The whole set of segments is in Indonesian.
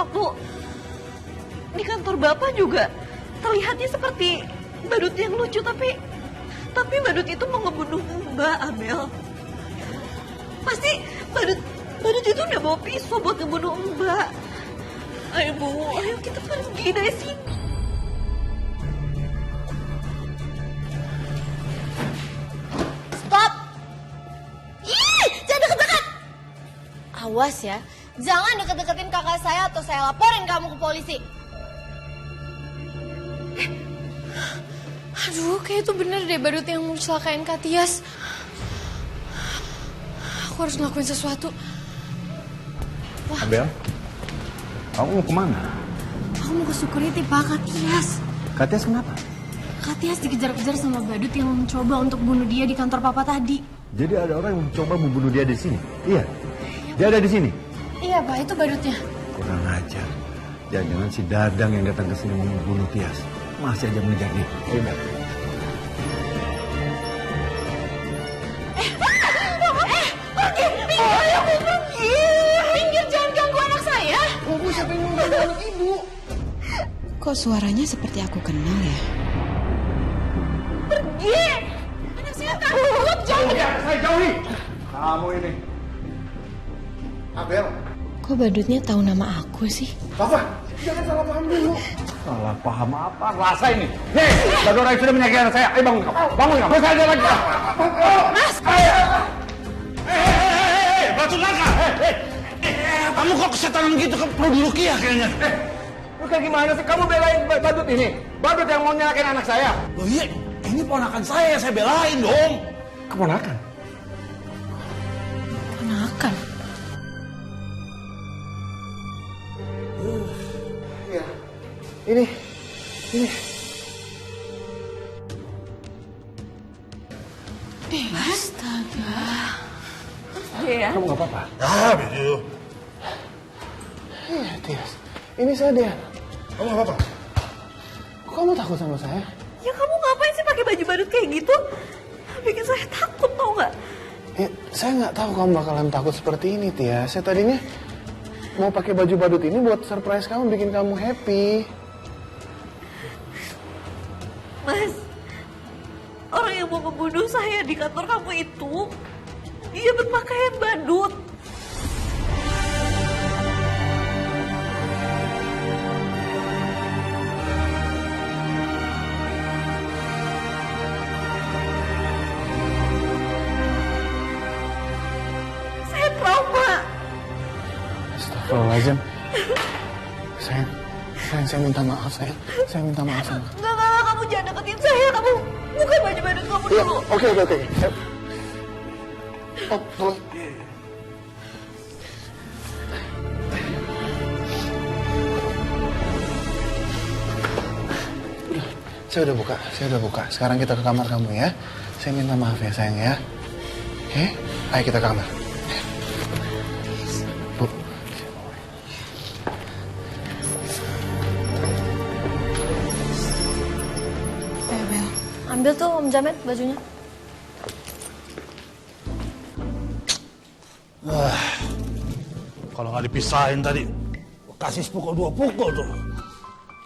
sesuatu. Di kantor Bapak juga terlihatnya seperti badut yang lucu, tapi badut itu mau ngebunuh Mbak, Amel. Pasti badut itu udah bawa pisau buat ngebunuh Mbak. Ayo Bu, ayo kita pergi dari sini. Stop! Ih, jangan deket-deket! Awas ya, jangan deket-deketin kakak saya atau saya laporin kamu ke polisi. Aduh, kayak itu bener deh badut yang mau celakain Kak Tias. Aku harus ngelakuin sesuatu. Wah. Abel, kamu mau kemana? Aku mau ke security, Pak, Kak Tias. Kak Tias kenapa? Kak Tias dikejar-kejar sama badut yang mencoba untuk bunuh dia di kantor Papa tadi. Jadi ada orang yang mencoba membunuh dia di sini? Iya? Dia ada di sini? Iya, Pak, itu badutnya. Kurang ajar. Jangan-jangan si Dadang yang datang ke sini mau membunuh Tias. Masih aja mengejar dia. Ayo, Bel. Minggir, jangan ganggu anak saya. Ibu, siapa yang mengganggu anak ibu? Kok suaranya seperti aku kenal ya? Pergi! Anak saya takut, jangan. Ya, saya jauhi. Kamu ini. Abel. Kok badutnya tahu nama aku sih? Papa, jangan salah paham dulu. Salah paham apa? Rasa ini. Hei, badut orang sudah menyakiti anak saya. Ayo bangun kamu. Bangun kamu. Saya ada lagi. Mas. Batu naga. Kamu kok kesetanan gitu? Perlu dirukiah kayaknya. Lu kayak gimana sih? Kamu belain badut ini? Badut yang mau nyalakin anak saya. Oh iya, ini ponakan saya belain dong. Keponakan? Ponakan? Iya. Ini. Astaga. Iya. Kamu nggak apa-apa? Ah, begitu. Iya, Tias. Ini saya, Dian. Kamu apa? Kok kamu takut sama saya? Ya kamu ngapain sih pakai baju badut kayak gitu? Bikin saya takut, tau nggak? Ya, saya nggak tahu kamu bakalan takut seperti ini, Tias. Saya tadinya mau pakai baju badut ini buat surprise kamu, bikin kamu happy. Mas, orang yang mau membunuh saya di kantor kamu itu, dia berpakaian badut. Saya trauma. Astagfirullahaladzim. Saya minta maaf, sayang. Saya minta maaf sama. Enggak, kamu jangan deketin saya. Kamu buka baju badut kamu Iya, dulu. oke. Oh, tolong. Saya udah buka. Sekarang kita ke kamar kamu ya. Saya minta maaf ya, sayang ya. Oke? Ayo kita ke kamar. Bu. Bel, ambil tuh Om Jamet bajunya. Kalau nggak dipisahin tadi, kasih pukul 2 pukul tuh.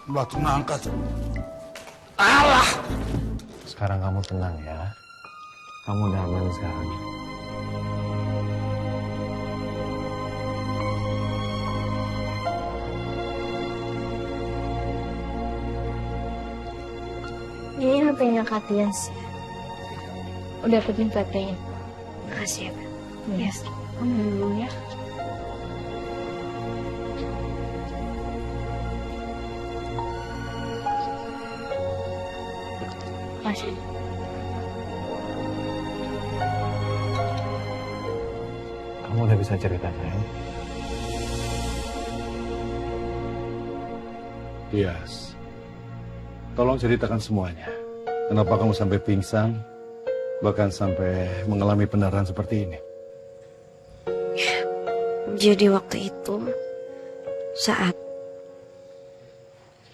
Batu nangka tuh. Alah! Sekarang kamu tenang ya. Kamu udah aman sekarang. Ini HP-nya Kak Tias. Udah pergi baterainya. Makasih ya, Bel. Yes. Ambil dulu ya. Makasih. Kamu udah bisa cerita, sayang? Tias, tolong ceritakan semuanya. Kenapa kamu sampai pingsan, bahkan sampai mengalami pendarahan seperti ini? Jadi waktu itu, saat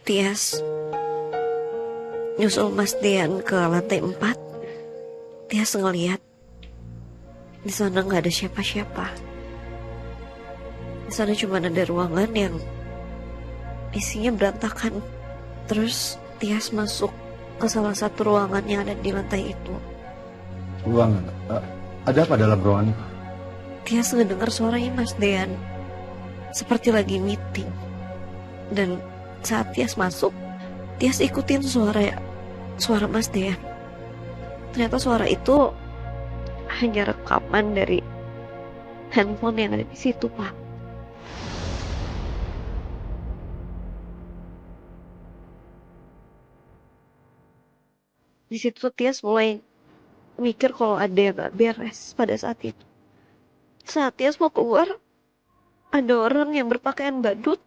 Tias nyusul Mas Dian ke lantai 4, Tias ngeliat di sana nggak ada siapa-siapa. Di sana cuma ada ruangan yang isinya berantakan. Terus Tias masuk ke salah satu ruangan yang ada di lantai itu. Ruangan? Ada apa dalam ruangan itu? Tias ngedengar suaranya Mas Dean, seperti lagi meeting. Dan saat Tias masuk, Tias ikutin suara Mas Dean. Ternyata suara itu hanya rekaman dari handphone yang ada di situ, Pak. Di situ Tias mulai mikir kalau ada yang gak beres pada saat itu. Saat Tias mau keluar, ada orang yang berpakaian badut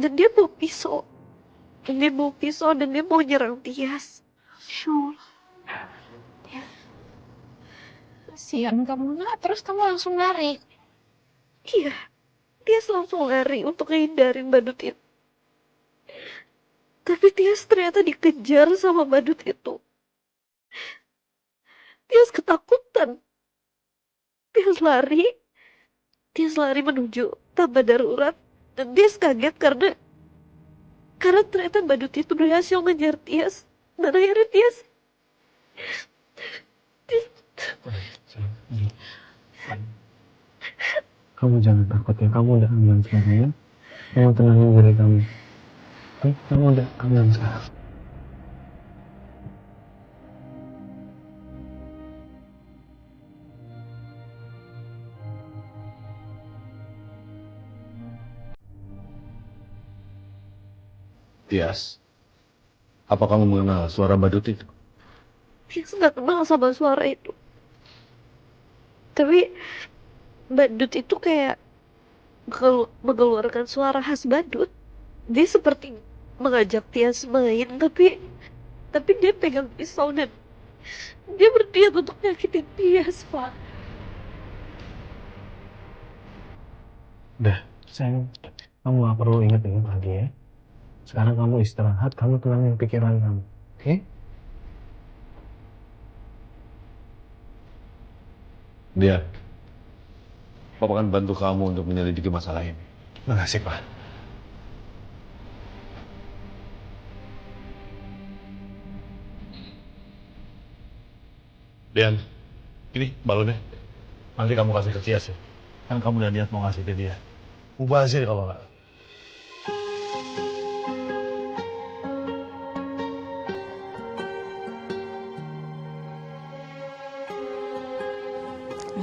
dan dia bawa pisau. Dan dia mau nyerang Tias. Kasihan kamu nak, terus kamu langsung lari. Iya, Tias langsung lari untuk ngehindarin badut itu. Tapi Tias ternyata dikejar sama badut itu. Tias ketakutan. Tias lari menuju tamba darurat. Dan Tias kaget karena ternyata badut itu berhasil ngejar Tias. Dan akhirnya Tias Kamu jangan takut ya, kamu udah aman sekarang ya. Kamu tenangin diri kamu. Kamu udah aman sekarang. Tias, apa kamu mengenal suara badut itu? Tias gak kenal sama suara itu. Tapi badut itu kayak mengeluarkan suara khas badut. Dia seperti mengajak Tias main, tapi dia pegang pisau dan dia berniat untuk nyakitin Tias, Pak. Udah, sayang, kamu gak perlu inget-inget lagi ya. Sekarang kamu istirahat, kamu tenangin pikiran kamu, oke? Dia, Papa akan bantu kamu untuk menyelidiki masalah ini. Makasih, Pak. Dian, ini balonnya. Nanti kamu kasih ke Tias ya. Kan kamu udah niat mau ngasih ke dia. Mubazir kalau nggak.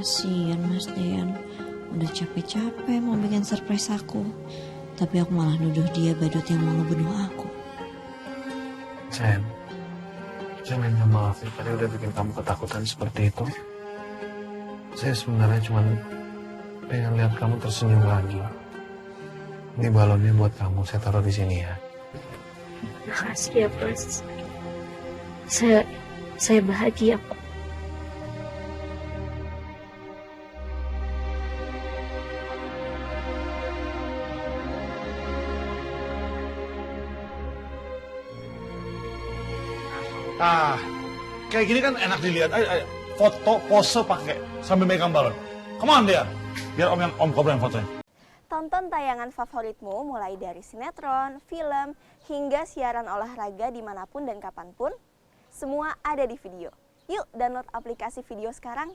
Kasian Mas Dean, udah capek-capek mau bikin surprise aku. Tapi aku malah nuduh dia badut yang mau ngebunuh aku. Sayang, saya minta maaf ya, tadi udah bikin kamu ketakutan seperti itu. Saya sebenarnya cuma pengen lihat kamu tersenyum lagi. Ini balonnya buat kamu, saya taruh di sini ya. Makasih ya, Mas. Saya bahagia kok. Ah, kayak gini kan enak dilihat. Ayo, foto, pose pakai sambil megang balon. Come on dia, biar Om Kobra yang fotonya. Tonton tayangan favoritmu mulai dari sinetron, film, hingga siaran olahraga dimanapun dan kapanpun. Semua ada di Video. Yuk download aplikasi Video sekarang.